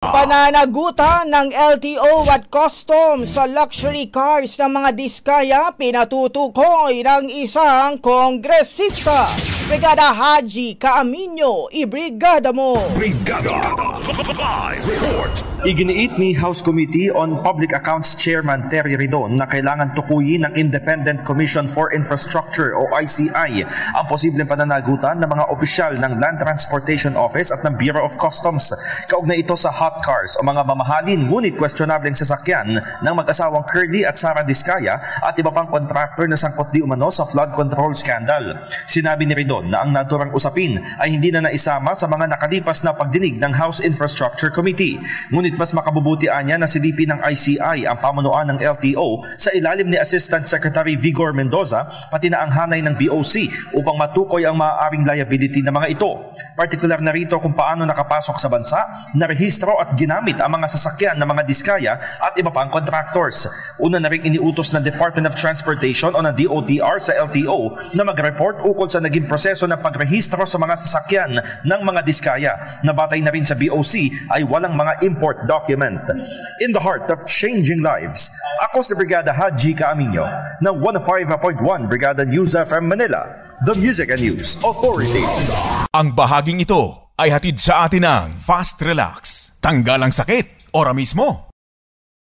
Pananagutan ng LTO at customs sa luxury cars ng mga diskaya pinatutukoy ng isang kongresista. Brigada Haji Caaminio, ibrigada mo! Brigada Live Report! Iginiit ni House Committee on Public Accounts Chairman Terry Ridon na kailangan tukuyin ng Independent Commission for Infrastructure o ICI ang posibleng pananagutan ng mga opisyal ng Land Transportation Office at ng Bureau of Customs. Kaugnay ito sa hot cars o mga mamahalin ngunit questionableng sasakyan ng mag-asawang Curly at Sara Diskaya at iba pang contractor na sangkot di umano sa flood control scandal. Sinabi ni Ridon na ang naturang usapin ay hindi na naisama sa mga nakalipas na pagdinig ng House Infrastructure Committee. Ngunit mas makabubutian niya na silipin ng ICI ang pamunuan ng LTO sa ilalim ni Assistant Secretary Vigor Mendoza pati na ang hanay ng BOC upang matukoy ang maaaring liability ng mga ito. Partikular na rito kung paano nakapasok sa bansa, narehistro at ginamit ang mga sasakyan ng mga diskaya at iba pang contractors. Una na rin iniutos ng Department of Transportation o ng DOTR sa LTO na mag-report ukol sa naging proseso ng pagrehistro sa mga sasakyan ng mga diskaya. Nabatay na rin sa BOC ay walang mga import document. In the heart of changing lives, ako si Brigada Haji Caaminio ng 105.1 Brigada News FM Manila, the Music and News Authority. Ang bahaging ito ay hatid sa atin ng Fast Relax. Tanggal ang sakit, ora mismo.